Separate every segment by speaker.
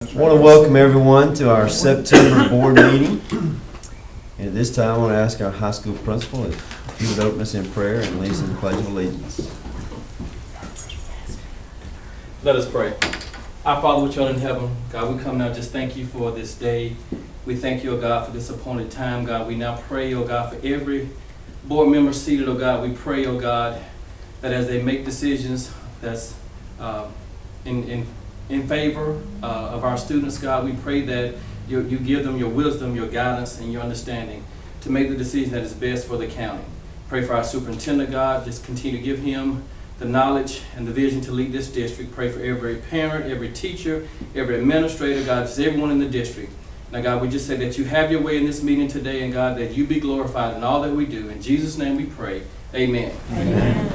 Speaker 1: I want to welcome everyone to our September board meeting. And at this time, I want to ask our high school principal if he would open us in prayer and lead us in the Pledge of Allegiance.
Speaker 2: Let us pray. Our Father which art in heaven, God, we come now just thank you for this day. We thank you, O God, for this appointed time, God. We now pray, O God, for every board member seated, O God. We pray, O God, that as they make decisions that's in favor of our students, God, we pray that you give them your wisdom, your guidance, and your understanding to make the decision that is best for the county. Pray for our superintendent, God. Just continue to give him the knowledge and the vision to lead this district. Pray for every parent, every teacher, every administrator, God, just everyone in the district. Now, God, we just say that you have your way in this meeting today, and God, that you be glorified in all that we do. In Jesus' name we pray. Amen.
Speaker 3: Amen.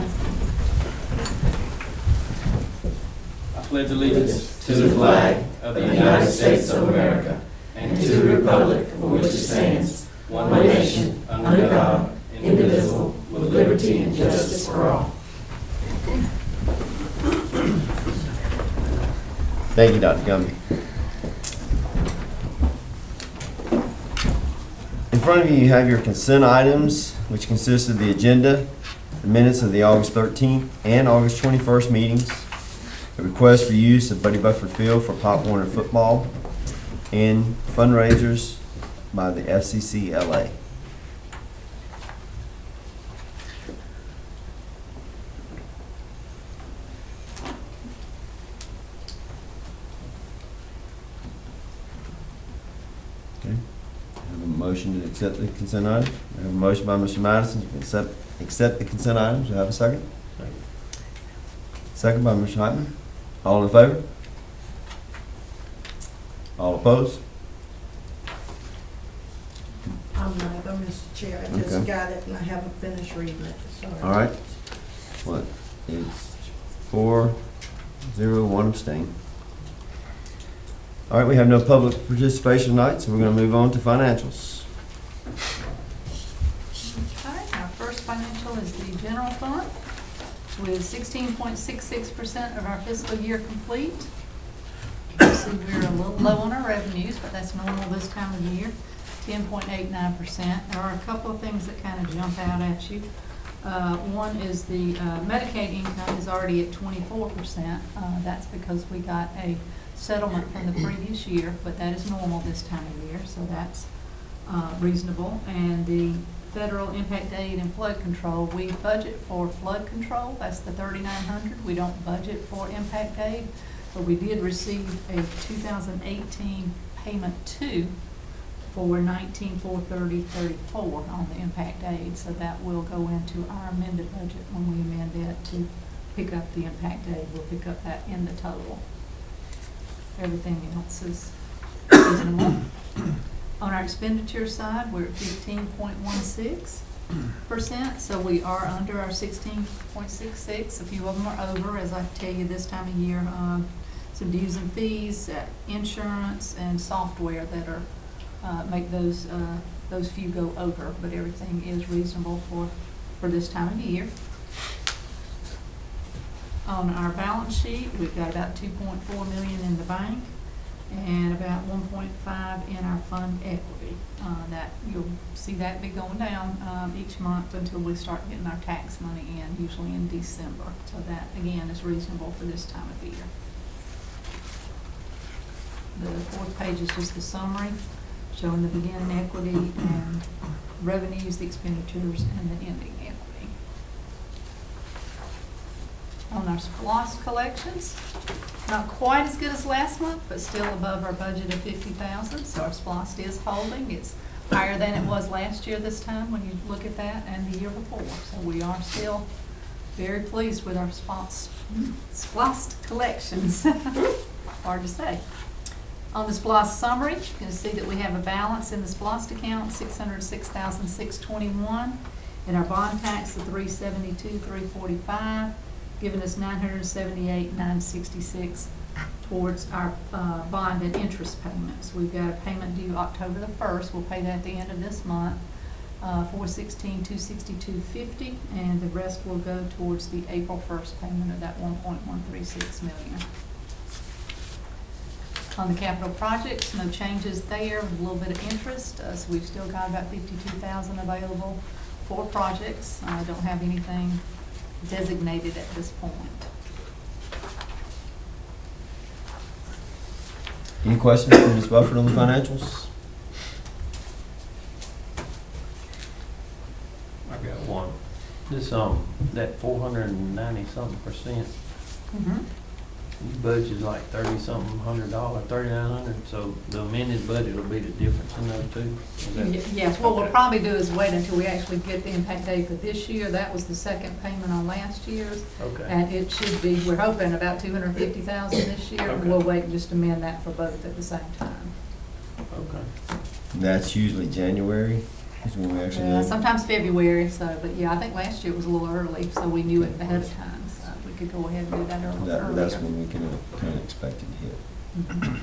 Speaker 2: I pledge allegiance
Speaker 3: To the flag of the United States of America and to the republic for which it stands, one nation, under God, indivisible, with liberty and justice for all.
Speaker 1: Thank you, Dr. Gumby. In front of you have your consent items, which consist of the agenda, the minutes of the August 13th and August 21st meetings, a request for use of Buddy Buffer Field for Pop Warner football, and fundraisers by the FCCLA. Okay. I have a motion to accept the consent items. I have a motion by Mr. Madison to accept the consent items. Do I have a second? Second by Mr. Heitman. All in favor? All opposed?
Speaker 3: I'm not, Mr. Chair, I just
Speaker 1: Okay.
Speaker 3: got it and I haven't finished reading it, sorry.
Speaker 1: All right. What? It's 4-0, 1 abstain. All right, we have no public participation tonight, so we're going to move on to financials.
Speaker 4: Okay, our first financial is the general fund with 16.66% of our fiscal year complete. See, we're a little low on our revenues, but that's normal this time of year, 10.89%. There are a couple of things that kind of jump out at you. One is the Medicaid income is already at 24%. That's because we got a settlement from the previous year, but that is normal this time of year, so that's reasonable. And the federal impact aid and flood control, we budget for flood control, that's the $3,900. We don't budget for impact aid, but we did receive a 2018 payment too for $19,430.34 on the impact aid, so that will go into our amended budget when we amend it to pick up the impact aid. We'll pick up that in the total. Everything else is reasonable. On our expenditure side, we're at 15.16%, so we are under our 16.66. A few of them are over, as I tell you this time of year. Some dues and fees, insurance, and software that are make those few go over, but everything is reasonable for this time of year. On our balance sheet, we've got about $2.4 million in the bank and about 1.5 in our fund equity. That you'll see that be going down each month until we start getting our tax money in, usually in December. So that again is reasonable for this time of year. The fourth page is just the summary showing the beginning equity and revenues, the expenditures, and the ending equity. On our SPLOST collections, not quite as good as last month, but still above our budget of $50,000. So our SPLOST is holding. It's higher than it was last year this time when you look at that, and the year before. So we are still very pleased with our SPLOST collections. Hard to say. On the SPLOST summary, you can see that we have a balance in the SPLOST account, $606,621, and our bond tax of $372,345, giving us $978,966 towards our bond and interest payments. We've got a payment due October the 1st. We'll pay that at the end of this month, $416,262.50, and the rest will go towards the April 1st payment of that $1.136 million. On the capital projects, no changes there, a little bit of interest, so we've still got about 52,000 available for projects. I don't have anything designated at this point.
Speaker 1: Any questions for Ms. Bufford on the financials?
Speaker 5: I got one. This, that 490-something%, you budgeted like $30-something $100, $3,900, so the amended budget will be the difference in those two? Is that-
Speaker 4: Yes, what we'll
Speaker 5: Okay.
Speaker 4: probably do is wait until we actually get the impact date for this year. That was the second payment on last year's.
Speaker 5: Okay,
Speaker 4: And it should be, we're hoping about 250,000 this year.
Speaker 5: Okay.
Speaker 4: We'll wait and just amend that for both at the same time.
Speaker 5: okay.
Speaker 1: That's usually January, is when we actually know.
Speaker 4: Sometimes February, so, but yeah, I think last year was a little early, so we knew it ahead of time. So we could go ahead and do that earlier.
Speaker 1: That's when we can kind of expect it to hit.
Speaker 4: Mhm.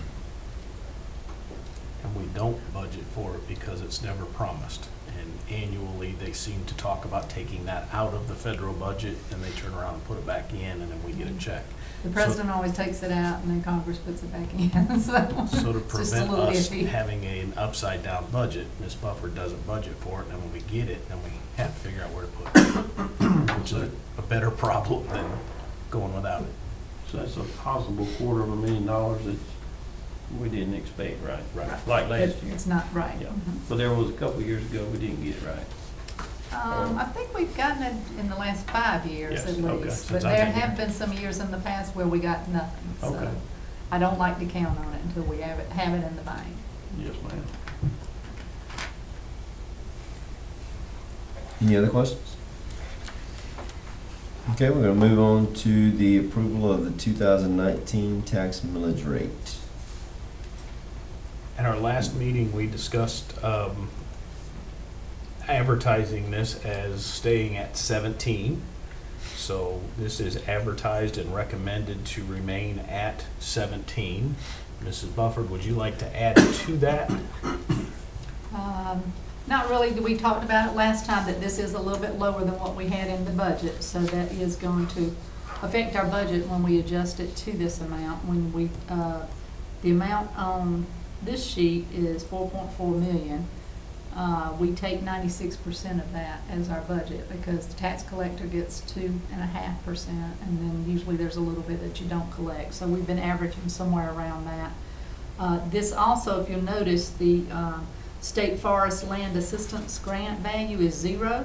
Speaker 6: And we don't budget for it because it's never promised. And annually, they seem to talk about taking that out of the federal budget, and they turn around and put it back in, and then we get a check.
Speaker 4: The president always takes it out, and then Congress puts it back in, so.
Speaker 6: So to
Speaker 4: it's just a
Speaker 6: prevent
Speaker 4: little
Speaker 6: us
Speaker 4: iffy.
Speaker 6: having an upside-down budget, Ms. Bufford doesn't budget for it, and then when we get it, then we have to figure out where to put it, which is a better problem than going without it.
Speaker 5: So that's a possible $250,000 that we didn't expect, right?
Speaker 6: Right.
Speaker 5: Like last year.
Speaker 4: It's not right.
Speaker 5: Yeah.
Speaker 4: Mhm.
Speaker 5: But there was a couple of years ago we didn't get it right.
Speaker 4: I think we've gotten it in the last 5 years
Speaker 5: Yes,
Speaker 4: at
Speaker 5: okay,
Speaker 4: least,
Speaker 6: since
Speaker 4: but
Speaker 6: I've
Speaker 4: there
Speaker 6: been here.
Speaker 4: have been some years in the past where we got nothing, so.
Speaker 5: Okay.
Speaker 4: I don't like to count on it until we have it in the bank.
Speaker 5: Yes, ma'am.
Speaker 1: Any other questions? Okay, we're gonna move on to the approval of the 2019 tax millage rate.
Speaker 6: At our last meeting, we discussed advertising this as staying at 17. So this is advertised and recommended to remain at 17. Mrs. Bufford, would you like to add to that?
Speaker 4: Not really, we talked about it last time, that this is a little bit lower than what we had in the budget, so that is going to affect our budget when we adjust it to this amount. When we, the amount on this sheet is 4.4 million. We take 96% of that as our budget, because the tax collector gets 2.5%, and then usually there's a little bit that you don't collect. So we've been averaging somewhere around that. This also, if you'll notice, the State Forest Land Assistance Grant value is 0.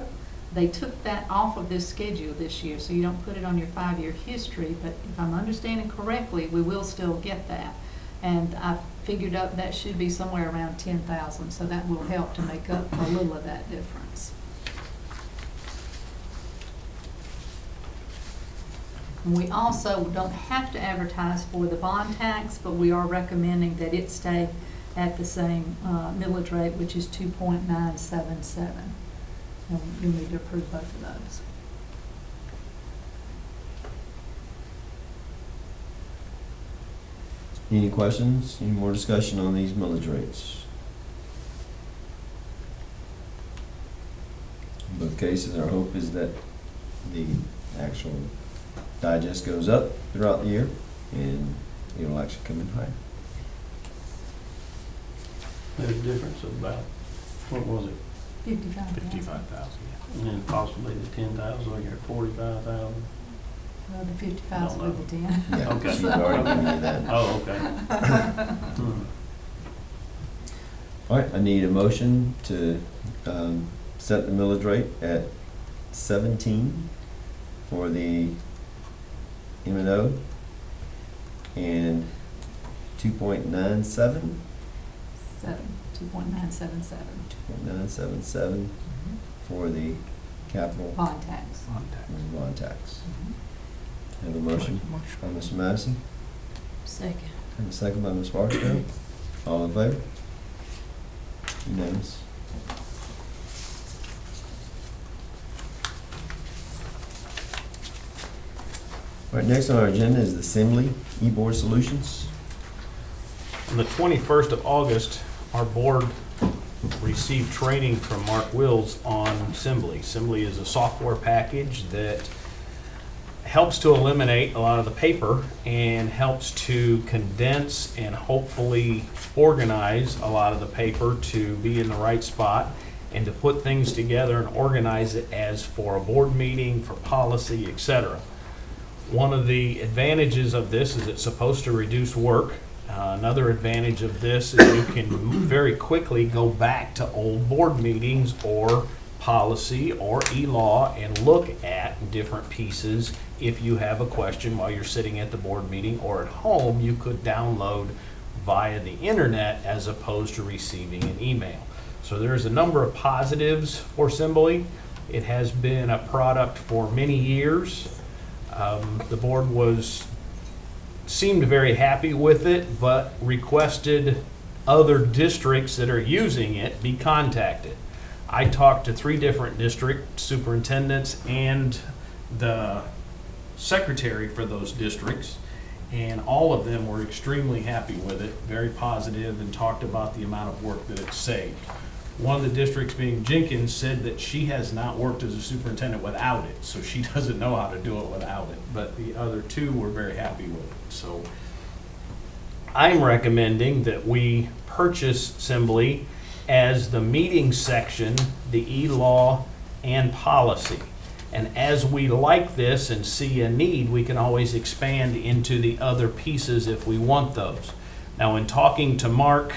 Speaker 4: They took that off of this schedule this year, so you don't put it on your 5-year history, but if I'm understanding correctly, we will still get that. And I figured up that should be somewhere around 10,000, so that will help to make up a little of that difference. And we also don't have to advertise for the bond tax, but we are recommending that it stay at the same millage rate, which is 2.977. And you need to approve both of those.
Speaker 1: Any questions? Any more discussion on these millage rates? In both cases, our hope is that the actual digest goes up throughout the year and it'll actually come in higher.
Speaker 5: There's a difference of about, what was it?
Speaker 4: 55,000.
Speaker 6: 55,000, yeah.
Speaker 5: And then possibly the 10,000, so you're at 45,000.
Speaker 4: Well, the 55 is
Speaker 5: No, no.
Speaker 4: with the 10.
Speaker 1: Yeah,
Speaker 5: Okay.
Speaker 1: she's already given you that.
Speaker 5: Oh, okay. Hmm.
Speaker 1: All right, I need a motion to set the millage rate at 17 for the M&O and 2.97
Speaker 4: 2.977
Speaker 1: .977 for the capital
Speaker 4: bond tax.
Speaker 1: bond tax. Have a motion by Mr. Madison,
Speaker 3: Second.
Speaker 1: and a second by Ms. Barksdale. All in favor? Unanimous. All right, next on our agenda is the Assembly eBoard Solutions.
Speaker 6: On the 21st of August, our board received training from Mark Wills on Assembly. Assembly is a software package that helps to eliminate a lot of the paper and helps to condense and hopefully organize a lot of the paper to be in the right spot and to put things together and organize it as for a board meeting, for policy, etc. One of the advantages of this is it's supposed to reduce work. Another advantage of this is you can very quickly go back to old board meetings or policy or e-law and look at different pieces. If you have a question while you're sitting at the board meeting or at home, you could download via the internet as opposed to receiving an email. So there's a number of positives for Assembly. It has been a product for many years. The board seemed very happy with it, but requested other districts that are using it be contacted. I talked to 3 different district superintendents and the secretary for those districts, and all of them were extremely happy with it, very positive, and talked about the amount of work that it saved. One of the districts, being Jenkins, said that she has not worked as a superintendent without it, so she doesn't know how to do it without it. But the other 2 were very happy with it. So I'm recommending that we purchase Assembly as the meeting section, the e-law, and policy. And as we like this and see a need, we can always expand into the other pieces if we want those. Now, in talking to Mark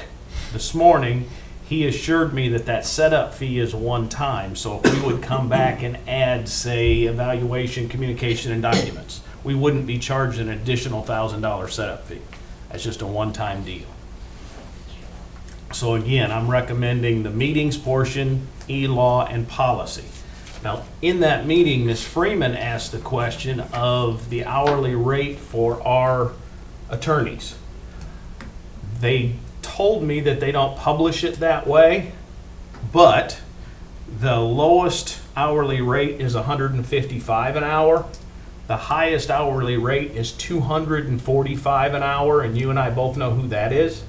Speaker 6: this morning, he assured me that that setup fee is one time. So if we would come back and add, say, evaluation, communication, and documents, we wouldn't be charged an additional $1,000 setup fee. That's just a one-time deal. So again, I'm recommending the meetings portion, e-law, and policy. Now, in that meeting, Ms. Freeman asked the question of the hourly rate for our attorneys. They told me that they don't publish it that way, but the lowest hourly rate is $155 an hour. The highest hourly rate is $245 an hour, and you and I both know who that is.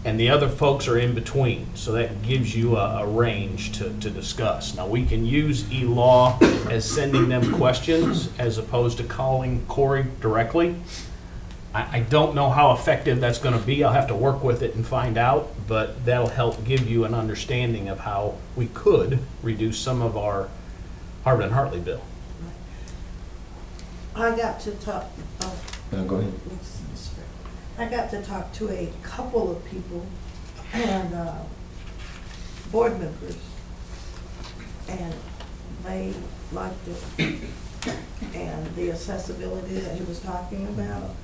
Speaker 6: And the other folks are in between, so that gives you a range to discuss. Now, we can use e-law as sending them questions as opposed to calling Corey directly. I don't know how effective that's going to be. I'll have to work with it and find out, but that'll help give you an understanding of how we could reduce some of our Harvard and Hartley bill.
Speaker 3: I got to talk,
Speaker 1: Go ahead.
Speaker 3: I got to talk to a couple of people and board members, and they liked it. And the accessibility that he was talking about,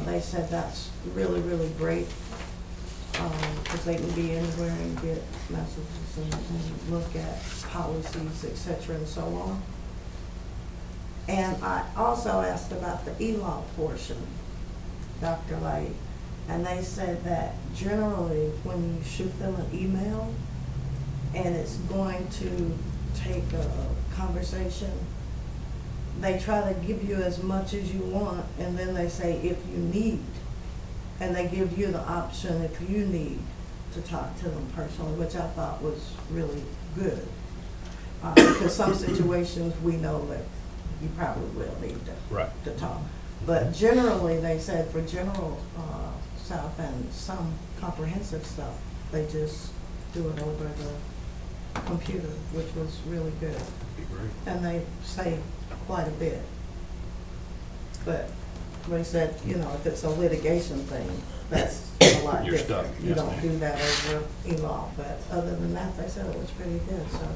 Speaker 3: they said that's really, really great, because they can be anywhere and get messages and look at policies, etc., and so on. And I also asked about the e-law portion, Dr. Lay, and they said that generally when you shoot them an email and it's going to take a conversation, they try to give you as much as you want, and then they say if you need, and they give you the option if you need to talk to them personally, which I thought was really good. Because some situations we know that you probably will need to talk. But generally, they said for general stuff and some comprehensive stuff, they just do it over the computer, which was really good. And they save quite a bit. But they said, you know, if it's a litigation thing, that's a lot
Speaker 6: You're
Speaker 3: different.
Speaker 6: stuck.
Speaker 3: You
Speaker 6: Yes,
Speaker 3: don't
Speaker 6: ma'am.
Speaker 3: do that over e-law. But other than that, they said it was pretty good. So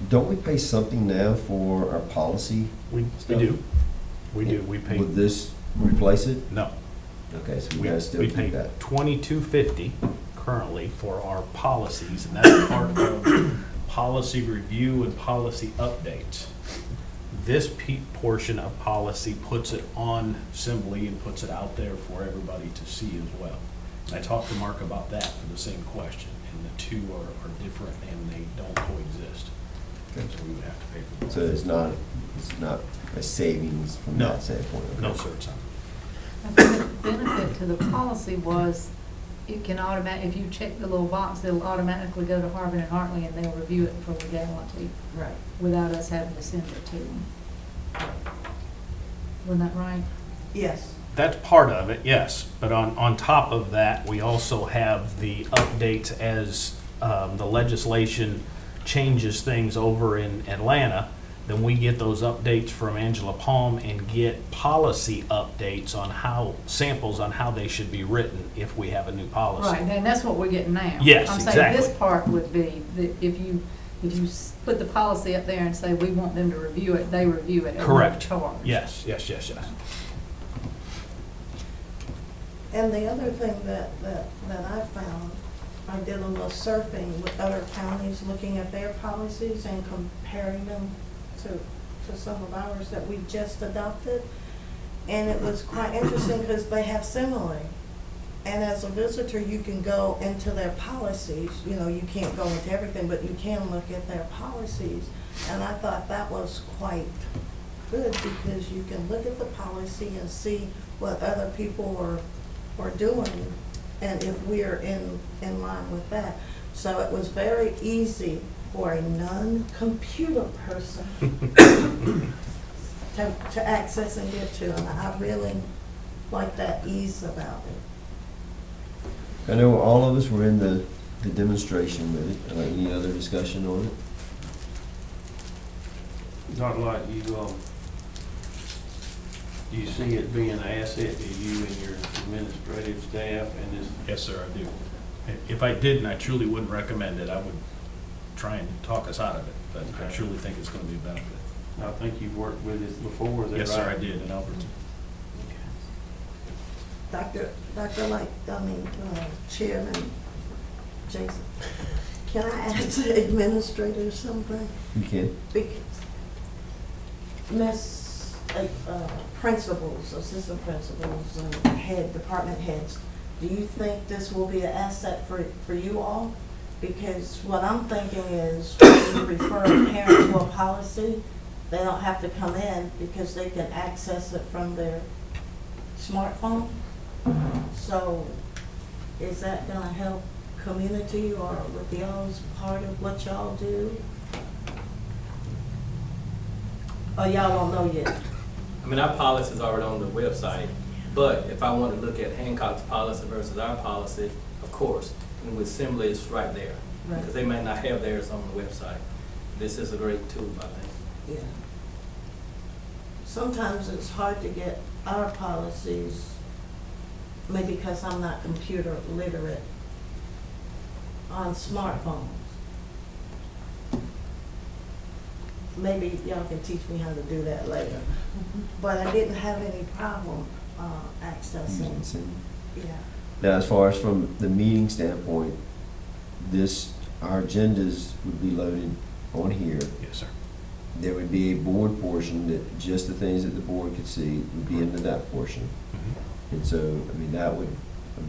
Speaker 1: Don't we pay something now for our policy?
Speaker 6: We do. We pay.
Speaker 1: Would this replace it?
Speaker 6: No.
Speaker 1: Okay, so we
Speaker 6: We
Speaker 1: gotta still
Speaker 6: we
Speaker 1: keep
Speaker 6: pay
Speaker 1: that.
Speaker 6: $22.50 currently for our policies, and that's part of policy review and policy updates. This portion of policy puts it on Assembly and puts it out there for everybody to see as well. And I talked to Mark about that for the same question, and the two are different and they don't coexist. So we would have to pay for both.
Speaker 1: So it's not a savings from
Speaker 6: No.
Speaker 1: that standpoint? Okay.
Speaker 6: No, sir, it's not.
Speaker 4: I think the benefit to the policy was it can if you check the little box, it'll automatically go to Harvard and Hartley and they'll review it for legality
Speaker 3: Right.
Speaker 4: without us having to send it to them. Wasn't that right?
Speaker 3: Yes.
Speaker 6: That's part of it, yes. But on top of that, we also have the updates as the legislation changes things over in Atlanta. Then we get those updates from Angela Palm and get policy updates on samples on how they should be written if we have a new policy.
Speaker 4: Right, and that's what we're getting now.
Speaker 6: Yes,
Speaker 4: I'm saying this
Speaker 6: exactly.
Speaker 4: part would be that if you put the policy up there and say, we want them to review it, they review it at no
Speaker 6: Correct.
Speaker 4: charge.
Speaker 6: Yes.
Speaker 3: And the other thing that I found, I did a little surfing with other counties, looking at their policies and comparing them to some of ours that we just adopted. And it was quite interesting because they have similar. And as a visitor, you can go into their policies. You know, you can't go into everything, but you can look at their policies. And I thought that was quite good because you can look at the policy and see what other people are doing and if we're in line with that. So it was very easy for a non-computer person to access and get to. And I really like that ease about it.
Speaker 1: I know all of us were in the demonstration with it. Any other discussion on it?
Speaker 5: Not like you, do you see it being an asset to you and your administrative staff and this?
Speaker 6: Yes, sir, I do. If I didn't, I truly wouldn't recommend it. I would try and talk us out of it, but I
Speaker 5: Okay.
Speaker 6: truly think it's going to be a benefit.
Speaker 5: I think you've worked with it before, is that right?
Speaker 6: Yes, sir, I did in Alberton.
Speaker 3: Chairman Jason, can I ask the administrator something?
Speaker 1: You can.
Speaker 3: Principals, assistant principals, and department heads, do you think this will be an asset for you all? Because what I'm thinking is when you refer a parent to a policy, they don't have to come in because they can access it from their smartphone. So is that gonna help community or with y'all's part of what y'all do? Or y'all don't know yet?
Speaker 2: I mean, our policy is already on the website, but if I want to look at Hancock's policy versus our policy, of course, and with Assembly, it's right there.
Speaker 3: Right.
Speaker 2: Because they may not have theirs on the website. This is a great tool, I think.
Speaker 3: Yeah. Sometimes it's hard to get our policies, maybe because I'm not computer literate, on smartphones. Maybe y'all can teach me how to do that later. But I didn't have any problem accessing, yeah.
Speaker 1: Now, as far as from the meeting standpoint, our agendas would be loaded on here.
Speaker 6: Yes, sir.
Speaker 1: There would be a board portion that just the things that the board could see would be into that portion. And so, I mean,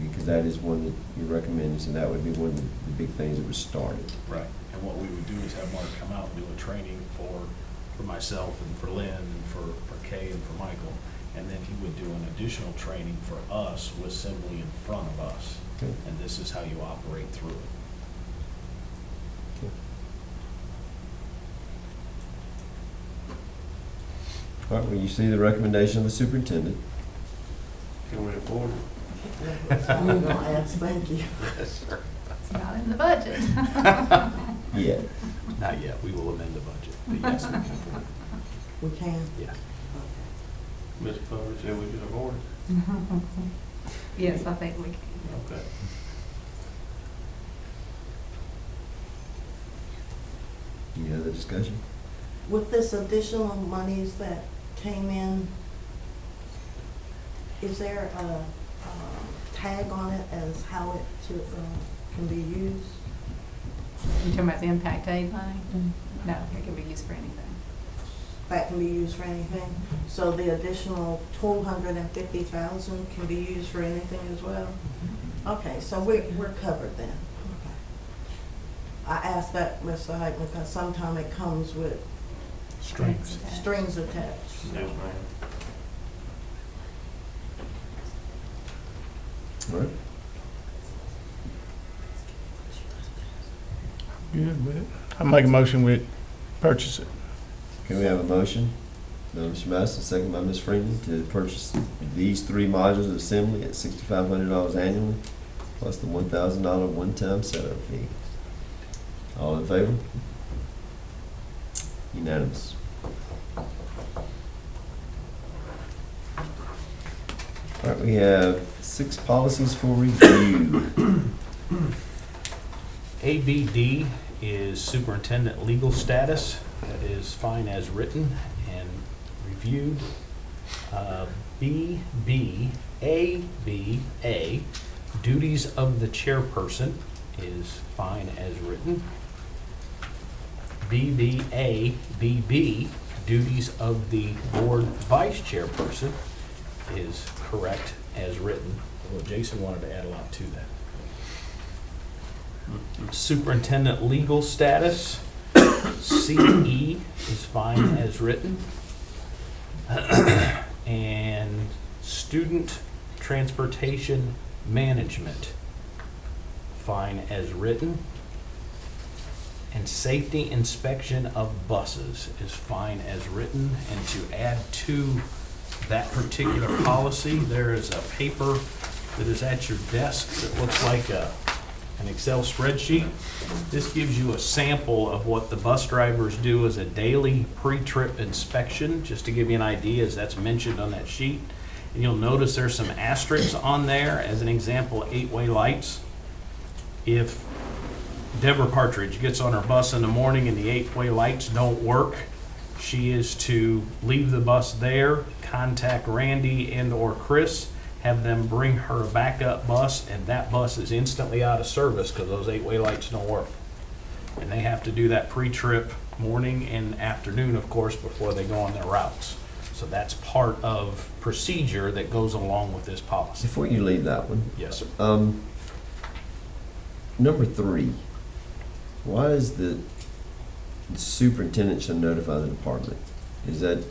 Speaker 1: because that is one that you're recommending, so that would be one of the big things that was started.
Speaker 6: Right. And what we would do is have Mark come out and do a training for myself and for Lynn and for Kay and for Michael. And then he would do an additional training for us with Assembly in front of us.
Speaker 1: Okay.
Speaker 6: And this is how you operate through it.
Speaker 1: All right, well, you see the recommendation of the superintendent.
Speaker 5: Can we afford it?
Speaker 3: I'm gonna ask, thank you.
Speaker 6: Yes, sir.
Speaker 4: It's not in the budget.
Speaker 1: Yeah.
Speaker 6: Not yet. We will amend the budget. But yes, we can afford it.
Speaker 3: We can?
Speaker 6: Yeah.
Speaker 5: Ms. Butler said we could afford it.
Speaker 4: Yes, I think we can.
Speaker 5: Okay.
Speaker 1: Any other discussion?
Speaker 3: With this additional monies that came in, is there a tag on it as how it can be used?
Speaker 4: You talking about the impact aid money? No, it can be used for anything.
Speaker 3: That can be used for anything? So the additional $250,000 can be used for anything as well? Okay, so we're covered then. Okay. I asked that, Mr. Hyde, because sometimes it comes with
Speaker 6: Strings.
Speaker 3: strings attached.
Speaker 5: Yes, ma'am.
Speaker 1: All right.
Speaker 7: good with it. I make a motion with purchase it.
Speaker 1: Can we have a motion? By Mr. Madison, second by Ms. Freeman, to purchase these 3 modules of assembly at $6,500 annually, plus the $1,000 one-time setup fee. All in favor? Unanimous. All right, we have 6 policies for review.
Speaker 6: ABD is superintendent legal status. That is fine as written and reviewed. BBABA, duties of the chairperson, is fine as written. BBABB, duties of the board vice chairperson, is correct as written. Well, Jason wanted to add a lot to that. Superintendent legal status, CE, is fine as written. And student transportation management, fine as written. And safety inspection of buses is fine as written. And to add to that particular policy, there is a paper that is at your desk that looks like an Excel spreadsheet. This gives you a sample of what the bus drivers do as a daily pre-trip inspection, just to give you an idea, as that's mentioned on that sheet. And you'll notice there's some asterisks on there. As an example, 8-way lights. If Deborah Partridge gets on her bus in the morning and the 8-way lights don't work, she is to leave the bus there, contact Randy and or Chris, have them bring her a backup bus, and that bus is instantly out of service because those 8-way lights don't work. And they have to do that pre-trip morning and afternoon, of course, before they go on their routes. So that's part of procedure that goes along with this policy.
Speaker 1: Before you leave that one,
Speaker 6: Yes, sir.
Speaker 1: number 3, why is the superintendent shall notify the department? Is that,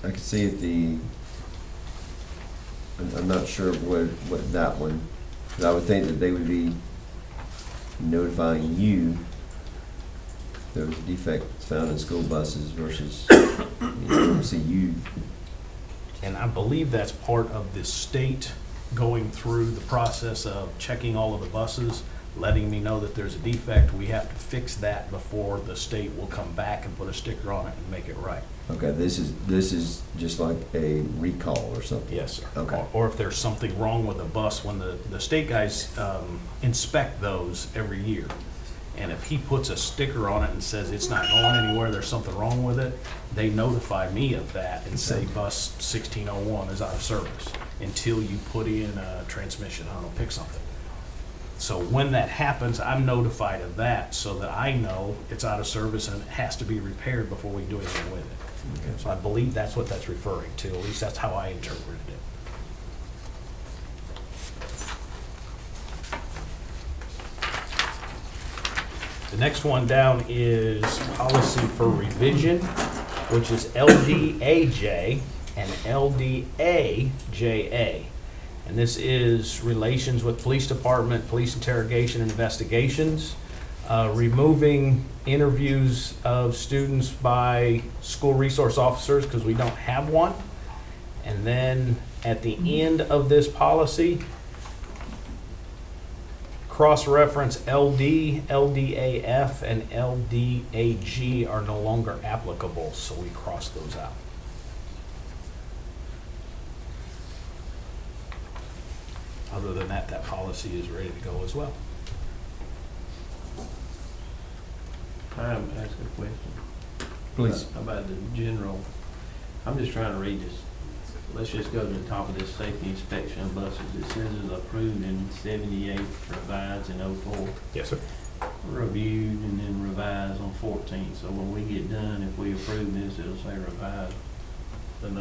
Speaker 1: I can see if I'm not sure of what that one, because I would think that they would be notifying you if there was a defect found in school buses versus, see you.
Speaker 6: And I believe that's part of the state going through the process of checking all of the buses, letting me know that there's a defect. We have to fix that before the state will come back and put a sticker on it and make it right.
Speaker 1: Okay, this is just like a recall or something?
Speaker 6: Yes, sir.
Speaker 1: Okay.
Speaker 6: Or if there's something wrong with the bus, when the state guys inspect those every year. And if he puts a sticker on it and says it's not going anywhere, there's something wrong with it, they notify me of that and say bus 1601 is out of service until you put in a transmission, I don't know, pick something. So when that happens, I'm notified of that so that I know it's out of service and it has to be repaired before we do anything with it.
Speaker 1: Okay.
Speaker 6: So I believe that's what that's referring to, at least that's how I interpreted it. The next one down is policy for revision, which is LDAJ and LDAJA. And this is relations with police department, police interrogation and investigations, removing interviews of students by school resource officers because we don't have one. And then at the end of this policy, cross-reference LD, LDAF, and LDAG are no longer applicable, so we cross those out. Other than that, that policy is ready to go as well.
Speaker 5: I'm asking a question.
Speaker 1: Please.
Speaker 5: About the general, I'm just trying to read this. Let's just go to the top of this safety inspection of buses. It says it's approved in 78, revised in 04,
Speaker 6: Yes, sir.
Speaker 5: reviewed and then revised on 14. So when we get done, if we approve this, it'll say revised in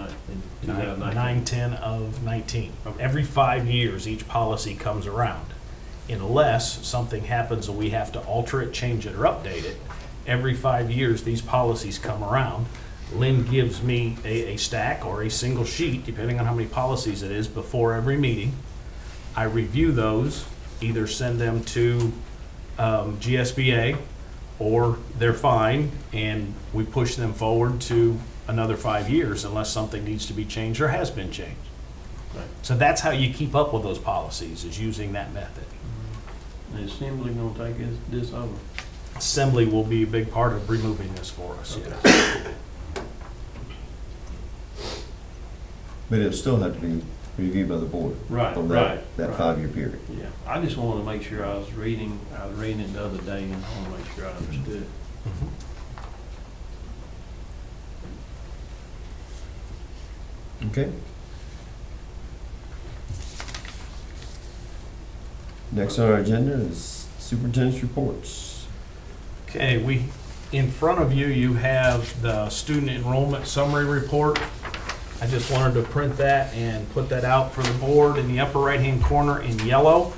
Speaker 5: 2019.
Speaker 6: 9/10 of 19.
Speaker 5: Okay.
Speaker 6: Every 5 years, each policy comes around. Unless something happens and we have to alter it, change it, or update it, every 5 years, these policies come around. Lynn gives me a stack or a single sheet, depending on how many policies it is, before every meeting. I review those, either send them to GSBA, or they're fine, and we push them forward to another 5 years unless something needs to be changed or has been changed.
Speaker 5: Right.
Speaker 6: So that's how you keep up with those policies, is using that method.
Speaker 5: The assembly gonna take this over?
Speaker 6: Assembly will be a big part of removing this for us, yes.
Speaker 1: But it'll still have to be reviewed by the board.
Speaker 5: Right,
Speaker 1: On
Speaker 5: right,
Speaker 1: that
Speaker 5: right.
Speaker 1: 5-year period.
Speaker 5: Yeah, I just wanted to make sure I was reading it the other day, and I wanna make sure I understood.
Speaker 1: Okay. Next on our agenda is superintendent's reports.
Speaker 6: Okay, in front of you, you have the student enrollment summary report. I just wanted to print that and put that out for the board. In the upper right-hand corner in yellow,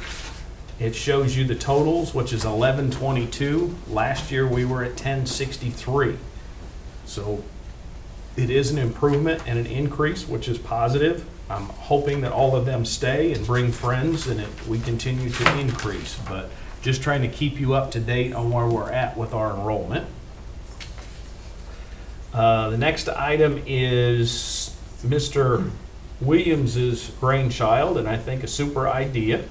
Speaker 6: it shows you the totals, which is 1122. Last year, we were at 1063. So it is an improvement and an increase, which is positive. I'm hoping that all of them stay and bring friends and we continue to increase, but just trying to keep you up to date on where we're at with our enrollment. The next item is Mr. Williams's brainchild, and I think a super idea.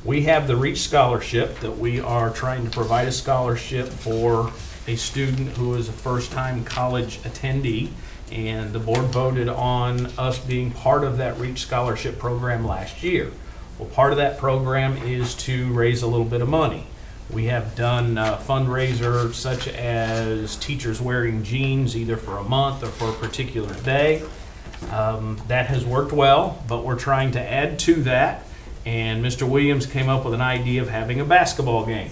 Speaker 6: We have the REACH scholarship that we are trying to provide a scholarship for a student who is a first-time college attendee, and the board voted on us being part of that REACH scholarship program last year. Well, part of that program is to raise a little bit of money. We have done fundraisers such as teachers wearing jeans either for a month or for a particular day. That has worked well, but we're trying to add to that, and Mr. Williams came up with an idea of having a basketball game.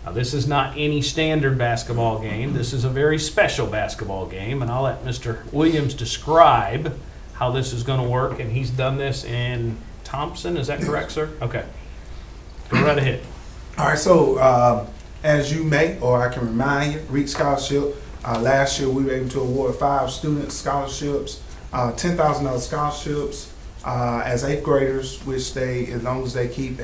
Speaker 6: Now, this is not any standard basketball game. This is a very special basketball game, and I'll let Mr. Williams describe how this is going to work, and he's done this in Thompson. Is that correct, sir? Okay. Go right ahead.
Speaker 8: All right, so as you may, or I can remind you, REACH Scholarship, last year we were able to award 5 student scholarships, $10,000 scholarships as 8th graders, which they, as long as they keep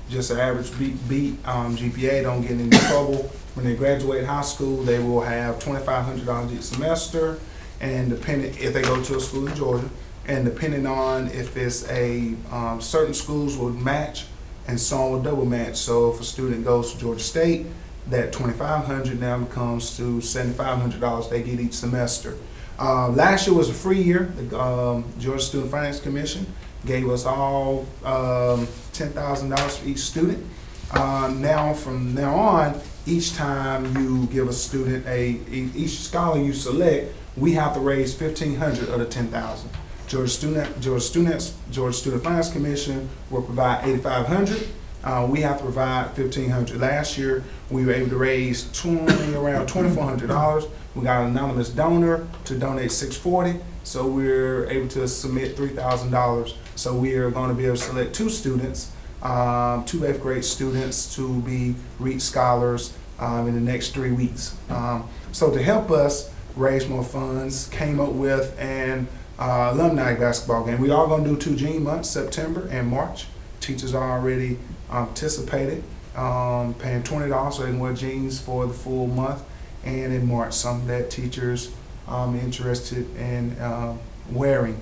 Speaker 8: just an average beat GPA, don't get in any trouble. When they graduate high school, they will have $2,500 each semester, and depending if they go to a school in Georgia, and depending on if it's a certain schools will match, and some will double match. So if a student goes to Georgia State, that $2,500 now becomes to $7,500 they get each semester. Last year was a free year. The Georgia Student Finance Commission gave us all $10,000 for each student. Now, from now on, each time you give a student each scholar you select, we have to raise $1,500 of the $10,000. Georgia Student Finance Commission will provide $8,500. We have to provide $1,500. Last year, we were able to raise around $2,400. We got an anonymous donor to donate $640, so we're able to submit $3,000. So we are going to be able to select 2 students, 2 8th grade students to be REACH scholars in the next 3 weeks. So to help us raise more funds, came up with an alumni basketball game. We are going to do 2 Gene months, September and March. Teachers are already participated, paying $20 so they can wear jeans for the full month. And in March, some that teachers interested in wearing.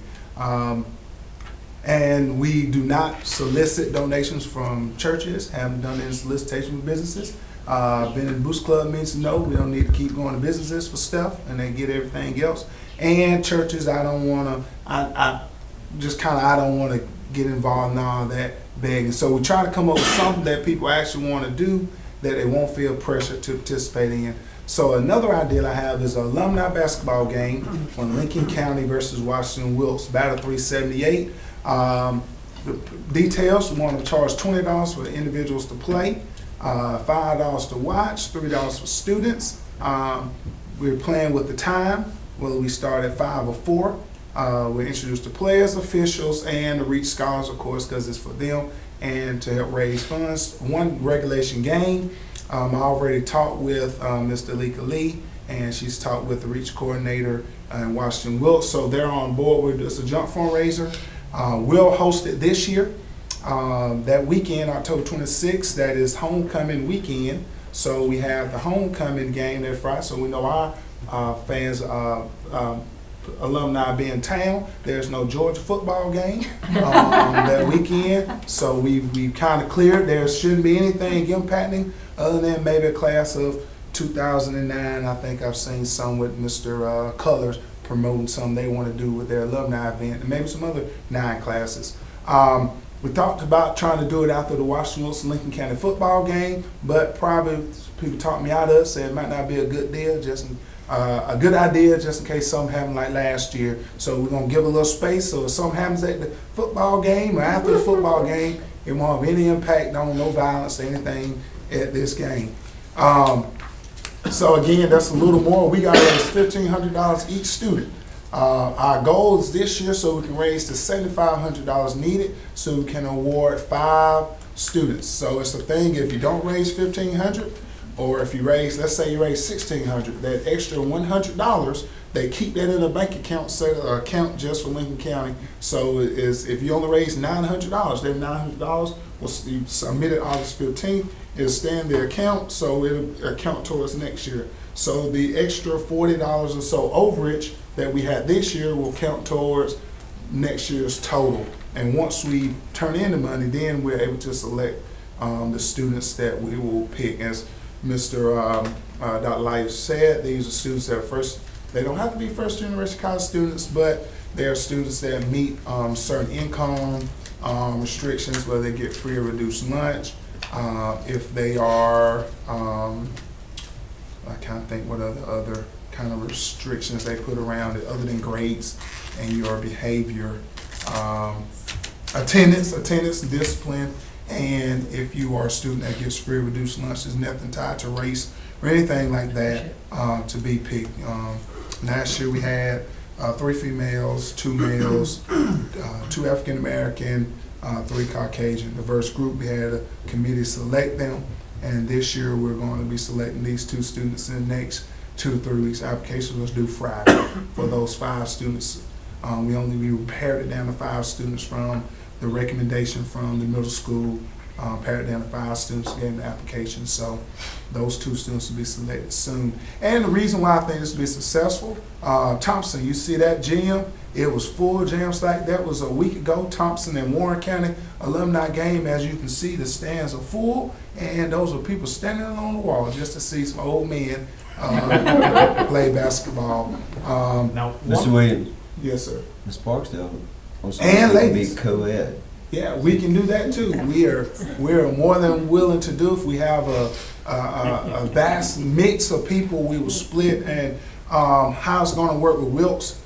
Speaker 8: And we do not solicit donations from churches, haven't done any solicitation with businesses. Been in the Boost Club means no, we don't need to keep going to businesses for stuff and they get everything else. And churches, I don't want to get involved in all that begging. So we try to come up with something that people actually want to do that they won't feel pressure to participate in. So another idea I have is an alumni basketball game on Lincoln County versus Washington Wilkes, Battle 378. The details, we want to charge $20 for the individuals to play, $5 to watch, $3 for students. We're playing with the time, whether we start at 5 or 4. We introduce the players, officials, and the REACH scholars, of course, because it's for them and to help raise funds. 1 regulation game. I already talked with Ms. Dalika Lee, and she's talked with the REACH coordinator in Washington Wilkes, so they're on board with this. A jump fundraiser. We'll host it this year. That weekend, October 26th, that is homecoming weekend. So we have the homecoming game that Friday. So we know our fans, alumni be in town. There's no Georgia football game that weekend. So we kind of cleared. There shouldn't be anything impacting other than maybe a class of 2009. I think I've seen some with Mr. Colors promoting something they want to do with their alumni event, and maybe some other 9 classes. We talked about trying to do it after the Washington Wilson Lincoln County football game, but probably people talked me out of it, said it might not be a good deal, a good idea just in case something happened like last year. So we're gonna give a little space, so if something happens at the football game or after the football game, it won't have any impact on no violence or anything at this game. So again, that's a little more. We got to raise $1,500 each student. Our goal is this year so we can raise the $7,500 needed so we can award 5 students. So it's the thing, if you don't raise $1,500, or if you raise, let's say you raise $1,600, that extra $100, they keep that in a bank account, account just for Lincoln County. So if you only raise $900, that $900 will submit it August 15th. It'll stay in their account, so it'll account towards next year. So the extra $40 or so overage that we had this year will count towards next year's total. And once we turn in the money, then we're able to select the students that we will pick. As Mr. Dr. Light said, these are students that are first, they don't have to be first generation college students, but they're students that meet certain income restrictions where they get free or reduced lunch. If they are, I can't think what other kind of restrictions they put around it other than grades and your behavior, attendance, discipline, and if you are a student that gets free or reduced lunch, there's nothing tied to race or anything like that to be picked. Last year we had 3 females, 2 males, 2 African American, 3 Caucasian. Diverse group, we had a committee select them, and this year we're going to be selecting these 2 students in the next 2 to 3 weeks. Applications was due Friday for those 5 students. We pared it down to 5 students from the recommendation from the middle school, pared it down to 5 students, gave the application. So those 2 students will be selected soon. And the reason why I think this will be successful, Thompson, you see that gym? It was full jams like that was a week ago. Thompson and Warren County alumni game. As you can see, the stands are full, and those are people standing on the wall just to see some old men play basketball.
Speaker 6: Now,
Speaker 1: Mr. Williams,
Speaker 8: Yes, sir.
Speaker 1: Ms. Barksdale, also
Speaker 8: And
Speaker 1: can
Speaker 8: ladies.
Speaker 1: be co-ed.
Speaker 8: Yeah, we can do that too. We're more than willing to do. If we have a vast mix of people, we will split. And how it's going to work with Wilkes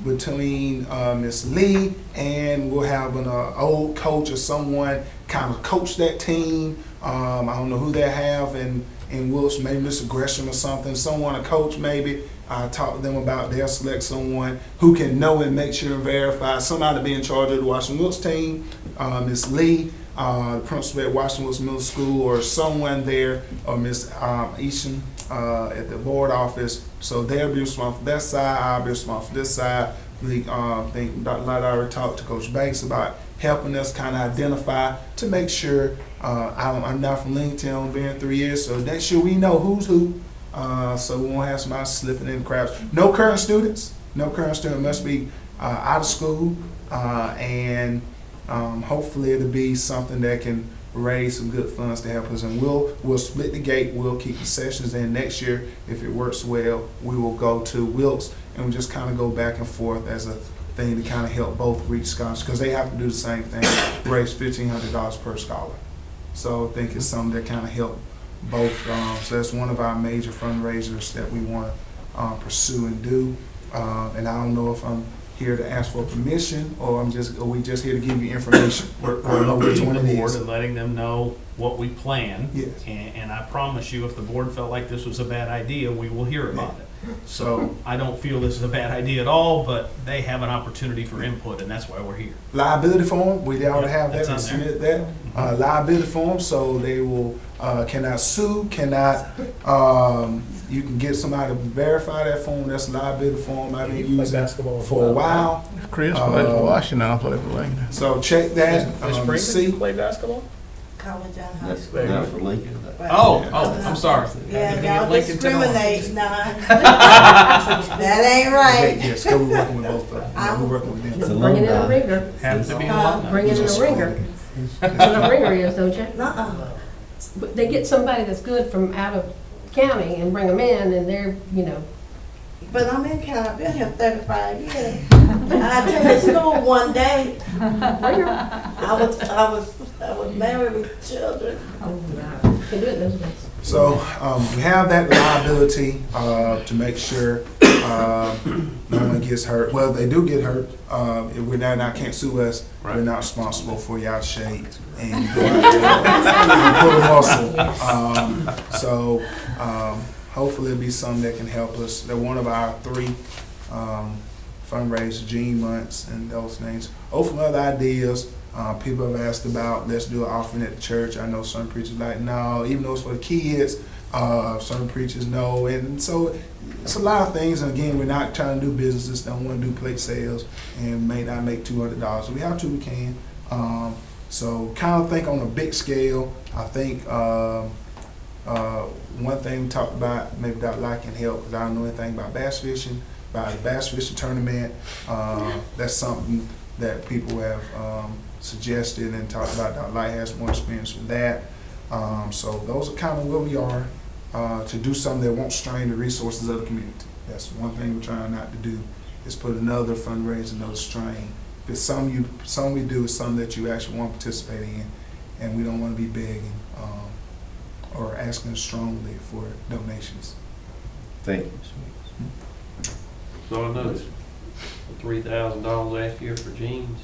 Speaker 8: between Miss Lee, and we'll have an old coach or someone kind of coach that team. I don't know who they have, and Wilkes, maybe Mr. Gresham or something, someone a coach maybe. Talk to them about they'll select someone who can know and make sure and verify, somebody to be in charge of the Washington Wilkes team, Miss Lee, principal at Washington Wilkes Middle School, or someone there, or Miss Easton at the board office. So they'll be responsible for that side, I'll be responsible for this side. I think Dr. Light already talked to Coach Banks about helping us kind of identify to make sure, I'm not from Lincoln, I've been here 3 years, so next year we know who's who. So we won't have somebody slipping in the cracks. No current students must be out of school, and hopefully it'll be something that can raise some good funds to help us. And we'll split the gate. We'll keep the sessions in next year. If it works well, we will go to Wilkes, and we just kind of go back and forth as a thing to kind of help both reach scholarships, because they have to do the same thing, raise $1,500 per scholar. So I think it's something that kind of help both. So that's one of our major fundraisers that we want to pursue and do. And I don't know if I'm here to ask for permission, or are we just here to give you information?
Speaker 6: We're
Speaker 8: know which one it
Speaker 6: the board
Speaker 8: is.
Speaker 6: and letting them know what we plan.
Speaker 8: Yes.
Speaker 6: And I promise you, if the board felt like this was a bad idea, we will hear about it. So I don't feel this is a bad idea at all, but they have an opportunity for input, and that's why we're here.
Speaker 8: Liability form, we already have that, I
Speaker 6: That's in there.
Speaker 8: submitted that. Liability form, so they will, cannot sue, you can get somebody to verify that form. That's a liability form I've been using for a while.
Speaker 7: Chris plays for Washington, I play for Lincoln.
Speaker 8: So check that,
Speaker 6: Miss
Speaker 8: to
Speaker 6: Freeman,
Speaker 8: see.
Speaker 6: you play basketball?
Speaker 3: College and high
Speaker 1: That's
Speaker 3: school.
Speaker 1: not for Lincoln.
Speaker 3: Right.
Speaker 6: Oh, I'm sorry.
Speaker 3: Yeah,
Speaker 6: Be
Speaker 3: y'all
Speaker 6: at Lincoln
Speaker 3: discriminate, nah. That ain't right.
Speaker 8: Yes, we're working with both of them. We're working with
Speaker 1: It's
Speaker 8: them.
Speaker 1: a
Speaker 9: Bring it in a
Speaker 1: alumni.
Speaker 9: ringer.
Speaker 6: Have to be
Speaker 3: Huh?
Speaker 6: alumni.
Speaker 9: Bring it in a ringer. You know what a ringer is, don't you?
Speaker 3: Nuh-uh.
Speaker 9: But they get somebody that's good from out of county and bring them in, and they're, you know,
Speaker 3: But I'm in county, I've been here 35 years. I attended school one day.
Speaker 9: ringer.
Speaker 3: I was married with children.
Speaker 9: Can do it those days.
Speaker 8: So, we have that liability, to make sure, no one gets hurt. Well, they do get hurt. If we're not can't sue us, we're not responsible for y'all shade and you go out there and pull a muscle. Hopefully it'll be something that can help us. They're one of our 3, fundraisers, Gene Months and those things. Hopefully other ideas. People have asked about, let's do an offering at the church. I know some preachers like, no, even though it's for the kids, some preachers no. And so it's a lot of things. And again, we're not trying to do businesses, don't want to do plate sales and may not make $200. So we have to, we can. So kind of think on a big scale. I think one thing we talked about, maybe Dr. Light can help because I don't know anything about bass fishing, about the bass fishing tournament. That's something that people have suggested and talked about. Dr. Light has more experience with that. So those are kind of where we are, to do something that won't strain the resources of the community. That's one thing we're trying not to do, is put another fundraiser, another strain. If it's something we do is something that you actually want to participate in, and we don't want to be begging or asking strongly for donations.
Speaker 1: Thank you, Mr. Weeks.
Speaker 5: So I noticed $3,000 last year for jeans,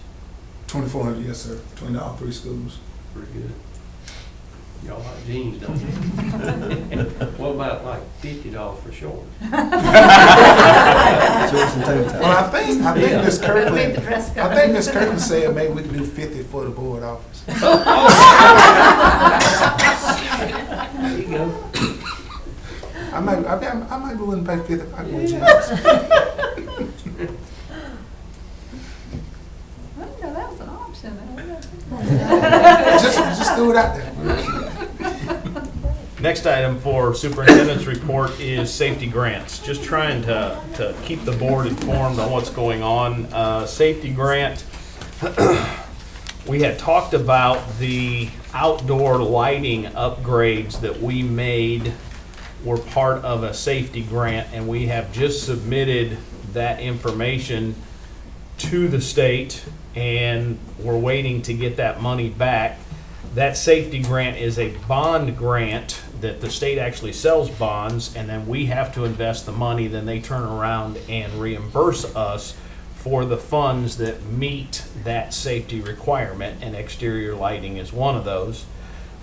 Speaker 8: 2,400, yes, sir. $20 3 schools.
Speaker 5: pretty good. Y'all like jeans, don't you? What about like $50 for shorts?
Speaker 1: Shorts and toe
Speaker 8: Well,
Speaker 1: tags.
Speaker 8: I think Ms.
Speaker 4: Made
Speaker 8: Kirkland,
Speaker 4: the dress code.
Speaker 8: I think Ms. Kirkland said maybe we can do 50 for the board office.
Speaker 5: There you go.
Speaker 8: I might be willing to pay 50 if I go jeans.
Speaker 4: Well, you know, that was an option.
Speaker 8: Just threw it out there.
Speaker 6: Next item for superintendent's report is safety grants. Just trying to keep the board informed on what's going on. Safety grant, we had talked about the outdoor lighting upgrades that we made were part of a safety grant, and we have just submitted that information to the state, and we're waiting to get that money back. That safety grant is a bond grant that the state actually sells bonds, and then we have to invest the money, then they turn around and reimburse us for the funds that meet that safety requirement, and exterior lighting is one of those.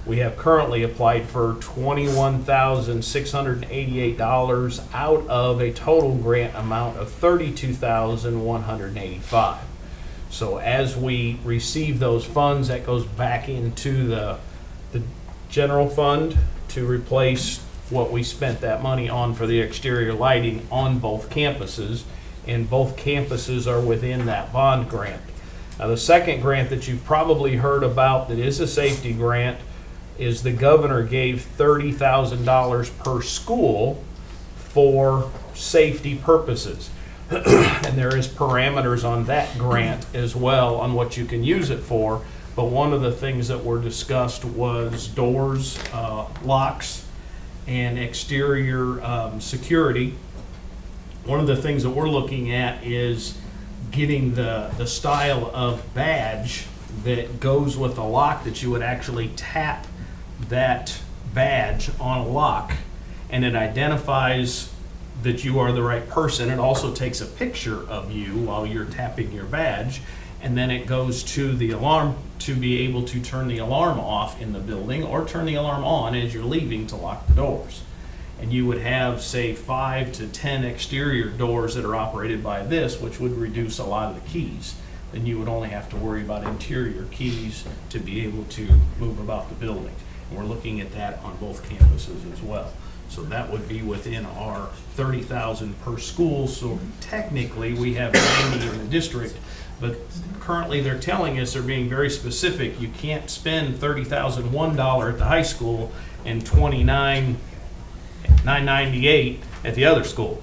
Speaker 6: We have currently applied for $21,688 out of a total grant amount of $32,185. So as we receive those funds, that goes back into the general fund to replace what we spent that money on for the exterior lighting on both campuses, and both campuses are within that bond grant. Now, the second grant that you've probably heard about that is a safety grant is the governor gave $30,000 per school for safety purposes. And there is parameters on that grant as well on what you can use it for. But one of the things that were discussed was doors, locks, and exterior security. One of the things that we're looking at is getting the style of badge that goes with the lock, that you would actually tap that badge on a lock, and it identifies that you are the right person. It also takes a picture of you while you're tapping your badge, and then it goes to the alarm to be able to turn the alarm off in the building or turn the alarm on as you're leaving to lock the doors. And you would have, say, 5 to 10 exterior doors that are operated by this, which would reduce a lot of the keys. Then you would only have to worry about interior keys to be able to move about the building. And we're looking at that on both campuses as well. So that would be within our 30,000 per school, so technically we have 90 in the district, but currently they're telling us, they're being very specific, you can't spend $30,001 at the high school and $29,998 at the other school.